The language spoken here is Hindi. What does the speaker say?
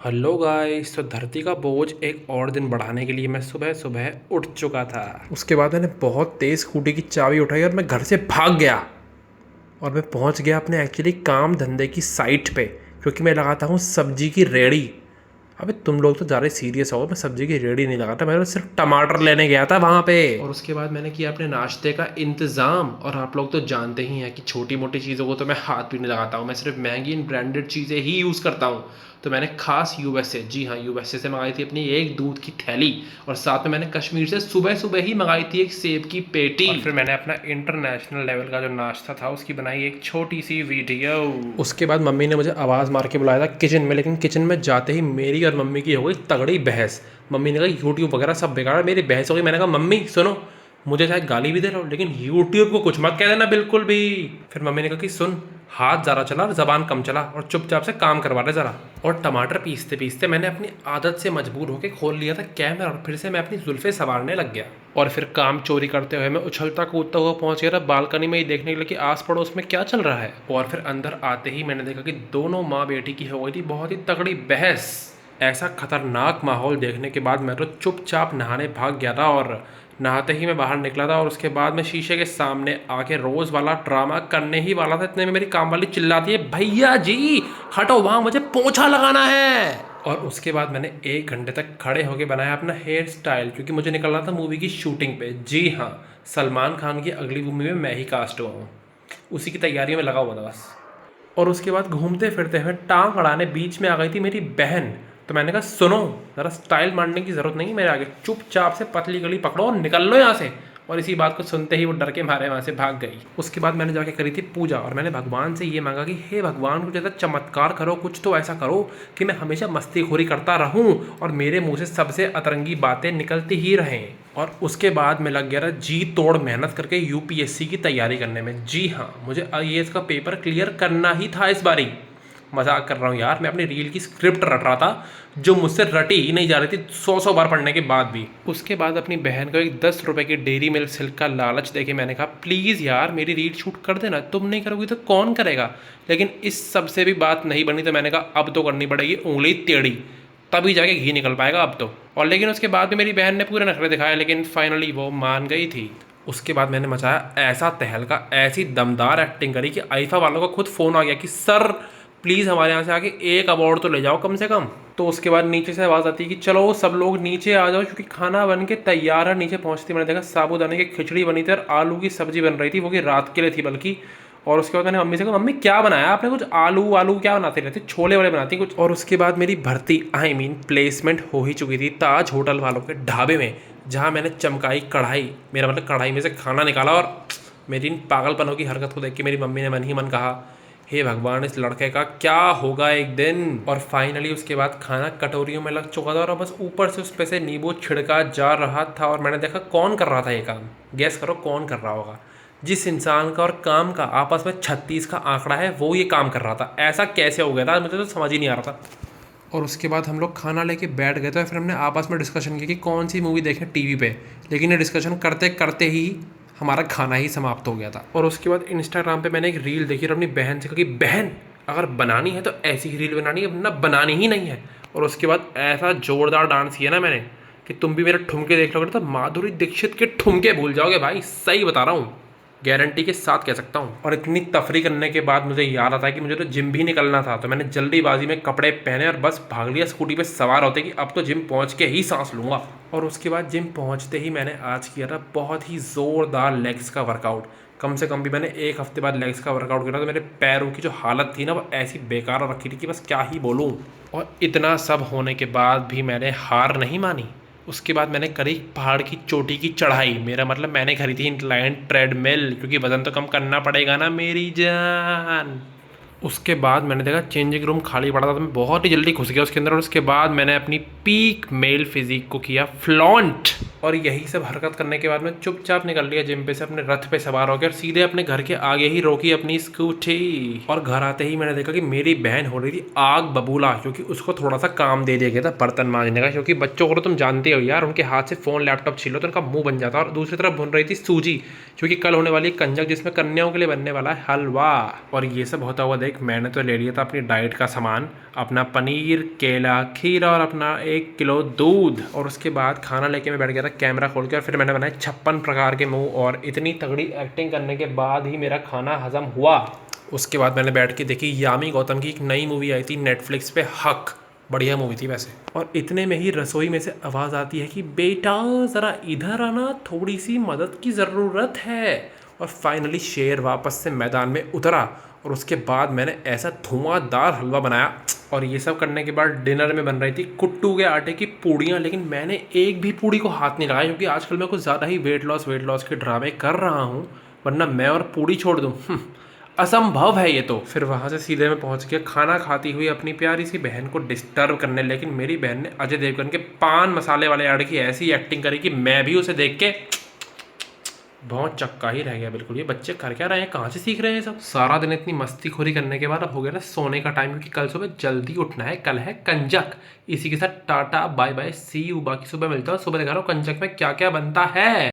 Hello guys. तो धरती का बोझ एक और दिन बढ़ाने के लिए मैं सुबह सुबह उठ चुका था। उसके बाद मैंने बहुत तेज़ स्कूटी की चाबी उठाई और मैं घर से भाग गया। और मैं पहुंच गया अपने एक्चुअली काम धंधे की साइट पे, क्योंकि मैं लगाता हूँ सब्जी की रेडी। अबे तुम लोग तो ज़्यादा सीरियस हो, मैं सब्जी की रेडी नहीं लगाता, मैं तो सिर्फ टमाटर लेने गया था वहाँ पे। और उसके बाद मैंने किया अपने नाश्ते का इंतज़ाम। और आप लोग तो जानते ही हैं कि छोटी मोटी चीज़ों को तो मैं हाथ भी नहीं लगाता हूँ, मैं सिर्फ महंगी इन ब्रांडेड चीज़ें ही यूज़ करता हूँ। तो मैंने खास यूएसए, जी हाँ यूएसए से मंगाई थी अपनी एक दूध की थैली। और साथ में मैंने कश्मीर से सुबह सुबह ही मंगाई थी एक सेब की पेटी। और फिर मैंने अपना इंटरनेशनल लेवल का जो नाश्ता था उसकी बनाई एक छोटी सी वीडियो। उसके बाद मम्मी ने मुझे आवाज़ मार के बुलाया था किचन में, लेकिन किचन में जाते ही मेरी और मम्मी की हो गई तगड़ी बहस। मम्मी ने कहा यूट्यूब वगैरह सब बेकार है, मेरी बहस हो गई। मैंने कहा मम्मी सुनो, मुझे चाहे गाली भी दे रहा हो लेकिन यूट्यूब को कुछ मत कह देना बिल्कुल भी। फिर मम्मी ने कहा कि सुन, हाथ ज़रा चला और ज़बान कम चला और चुपचाप से काम करवा ले ज़रा। और टमाटर पीसते पीसते मैंने अपनी आदत से मजबूर होकर खोल लिया था कैमरा और फिर से मैं अपनी जुल्फे संवारने लग गया। और फिर काम चोरी करते हुए मैं उछलता कूदता हुआ पहुंच गया था बालकनी में ही देखने के लिए कि आस पड़ोस में क्या चल रहा है। और फिर अंदर आते ही मैंने देखा कि दोनों माँ बेटी की हो गई थी बहुत ही तगड़ी बहस। ऐसा खतरनाक माहौल देखने के बाद मैं तो चुपचाप नहाने भाग गया था। और नहाते ही मैं बाहर निकला था और उसके बाद मैं शीशे के सामने आके रोज़ वाला ड्रामा करने ही वाला था, इतने में मेरी काम वाली चिल्लाती है, भैया जी हटो वहाँ मुझे पोंछा लगाना है। और उसके बाद मैंने 1 घंटे तक खड़े होके बनाया अपना हेयर स्टाइल, क्योंकि मुझे निकलना था मूवी की शूटिंग पे। जी हाँ, सलमान खान की अगली मूवी में मैं ही कास्ट हुआ हूँ, उसी की तैयारी में लगा हुआ था बस। और उसके बाद घूमते फिरते हुए टांग अड़ाने बीच में आ गई थी मेरी बहन। तो मैंने कहा सुनो, ज़रा स्टाइल मारने की ज़रूरत नहीं मेरे आगे, चुपचाप से पतली गली पकड़ो और निकल लो यहाँ से। और इसी बात को सुनते ही वो डर के मारे वहाँ से भाग गई। उसके बाद मैंने जाके करी थी पूजा और मैंने भगवान से ये मांगा कि हे भगवान कुछ ऐसा चमत्कार करो, कुछ तो ऐसा करो कि मैं हमेशा मस्तीखोरी करता रहूं और मेरे मुंह से सबसे अतरंगी बातें निकलती ही रहें। और उसके बाद मैं लग गया था जी तोड़ मेहनत करके यूपीएससी की तैयारी करने में। जी हाँ, मुझे आईएएस का पेपर क्लियर करना ही था इस बारी। मजाक कर रहा हूँ यार, मैं अपनी रील की स्क्रिप्ट रट रहा था जो मुझसे रटी ही नहीं जा रही थी 100 बार पढ़ने के बाद भी। उसके बाद अपनी बहन को एक 10 रुपए की डेयरी मिल्क सिल्क का लालच देके मैंने कहा प्लीज़ यार मेरी रील शूट कर देना, तुम नहीं करोगी तो कौन करेगा। लेकिन इस सब से भी बात नहीं बनी तो मैंने कहा अब तो करनी पड़ेगी उंगली टेढ़ी, तभी जाके घी निकल पाएगा अब तो। और लेकिन उसके बाद भी मेरी बहन ने पूरे नखरे दिखाए, लेकिन फाइनली वो मान गई थी। उसके बाद मैंने मचाया ऐसा तहलका, ऐसी दमदार एक्टिंग करी कि आईफा वालों का खुद फ़ोन आ गया कि सर प्लीज़ हमारे यहाँ से आके एक अवार्ड तो ले जाओ कम से कम। तो उसके बाद नीचे से आवाज़ आती है कि चलो सब लोग नीचे आ जाओ क्योंकि खाना बन के तैयार है। नीचे पहुँचती मैंने देखा साबूदाने की खिचड़ी बनी थी और आलू की सब्जी बन रही थी, वो कि रात के लिए थी बल्कि। और उसके बाद मैंने मम्मी से कहा मम्मी क्या बनाया आपने, कुछ आलू आलू क्या बनाती रहती, छोले वाले बनाती कुछ। और उसके बाद मेरी भर्ती प्लेसमेंट हो ही चुकी थी ताज होटल वालों के ढाबे में, जहाँ मैंने चमकाई कढ़ाई, मेरा मतलब कढ़ाई में से खाना निकाला। और मेरी इन पागलपनों की हरकत को देख के मेरी मम्मी ने मन ही मन कहा हे भगवान इस लड़के का क्या होगा एक दिन। और फाइनली उसके बाद खाना कटोरियों में लग चुका था और बस ऊपर से उस पे से नींबू छिड़का जा रहा था। और मैंने देखा कौन कर रहा था ये काम, गैस करो कौन कर रहा होगा। जिस इंसान का और काम का आपस में 36 का आंकड़ा है वो ये काम कर रहा था। ऐसा कैसे हो गया था मुझे तो समझ ही नहीं आ रहा था। और उसके बाद हम लोग खाना लेके बैठ गए थे, फिर हमने आपस में डिस्कशन की कि कौन सी मूवी देखें टीवी पे। लेकिन ये डिस्कशन करते करते ही हमारा खाना ही समाप्त हो गया था। और उसके बाद इंस्टाग्राम पे मैंने एक रील देखी और अपनी बहन से कहा कि बहन अगर बनानी है तो ऐसी ही रील बनानी है, वरना बनानी ही नहीं है। और उसके बाद ऐसा जोरदार डांस किया ना मैंने कि तुम भी मेरे ठुमके देख लोगे तो माधुरी दीक्षित के ठुमके भूल जाओगे भाई, सही बता रहा हूँ, गारंटी के साथ कह सकता हूँ। और इतनी तफरी करने के बाद मुझे याद आता है कि मुझे तो जिम भी निकलना था, तो मैंने जल्दीबाजी में कपड़े पहने और बस भाग लिया स्कूटी पे सवार होते कि अब तो जिम पहुँच के ही सांस लूँगा। और उसके बाद जिम पहुँचते ही मैंने आज किया था बहुत ही ज़ोरदार लेग्स का वर्कआउट। कम से कम भी मैंने 1 हफ्ते बाद लेग्स का वर्कआउट किया था, तो मेरे पैरों की जो हालत थी ना वो ऐसी बेकार रखी थी कि बस क्या ही बोलूँ। और इतना सब होने के बाद भी मैंने हार नहीं मानी। उसके बाद मैंने करी पहाड़ की चोटी की चढ़ाई, मेरा मतलब मैंने खरीदी इंक्लाइन ट्रेडमिल, क्योंकि वज़न तो कम करना पड़ेगा ना मेरी जान। उसके बाद मैंने देखा चेंजिंग रूम खाली पड़ा था तो मैं बहुत ही जल्दी घुस गया उसके अंदर। और उसके बाद मैंने अपनी पीक मेल फिजिक को किया फ्लॉन्ट। और यही सब हरकत करने के बाद मैं चुपचाप निकल लिया जिम पे से, अपने रथ पे सवार होकर सीधे अपने घर के आगे ही रोकी अपनी स्कूटी। और घर आते ही मैंने देखा कि मेरी बहन हो रही थी आग बबूला, क्योंकि उसको थोड़ा सा काम दे दिया गया था बर्तन मांजने का, क्योंकि बच्चों को तो तुम जानते हो यार, उनके हाथ से फ़ोन लैपटॉप छीलो तो उनका मुंह बन जाता है। और दूसरी तरफ भून रही थी सूजी, क्योंकि कल होने वाली कंजक जिसमें कन्याओं के लिए बनने वाला है हलवा। और ये सब होता हुआ देख मैंने तो ले लिया था अपनी डाइट का सामान, अपना पनीर, केला, खीरा और अपना 1 किलो दूध। और उसके बाद खाना लेके मैं बैठ गया था कैमरा खोल के, और फिर मैंने बनाए 56 प्रकार के मुंह, और इतनी तगड़ी एक्टिंग करने के बाद ही मेरा खाना हजम हुआ। उसके बाद मैंने बैठ के देखी यामी गौतम की एक नई मूवी आई थी नेटफ्लिक्स पे, हक, बढ़िया मूवी थी वैसे। और इतने में ही रसोई में से आवाज़ आती है कि बेटा ज़रा इधर आना, थोड़ी सी मदद की ज़रूरत है। और फाइनली शेर वापस से मैदान में उतरा, और उसके बाद मैंने ऐसा धुआंधार हलवा बनाया। और ये सब करने के बाद डिनर में बन रही थी कुट्टू के आटे की पूड़ियाँ, लेकिन मैंने एक भी पूड़ी को हाथ नहीं लगाया, क्योंकि आजकल मैं कुछ ज़्यादा ही वेट लॉस के ड्रामे कर रहा हूँ, वरना मैं और पूड़ी छोड़ दूँ असंभव है ये तो। फिर वहाँ से सीधे मैं पहुँच गया खाना खाती हुई अपनी प्यारी सी बहन को डिस्टर्ब करने, लेकिन मेरी बहन ने अजय देवगन के पान मसाले वाले आड़े की ऐसी एक्टिंग करी कि मैं भी उसे देख के बहुत चक्का ही रह गया बिल्कुल। ये बच्चे कर क्या रहे हैं, कहाँ से सीख रहे हैं सब। सारा दिन इतनी मस्तीखोरी करने के बाद अब हो गया ना सोने का टाइम, क्योंकि कल सुबह जल्दी उठना है, कल है कंजक। इसी के साथ tata bye bye see you, बाकी सुबह मिलता हूँ, सुबह दिखा रहा हूँ कंजक में क्या क्या बनता है।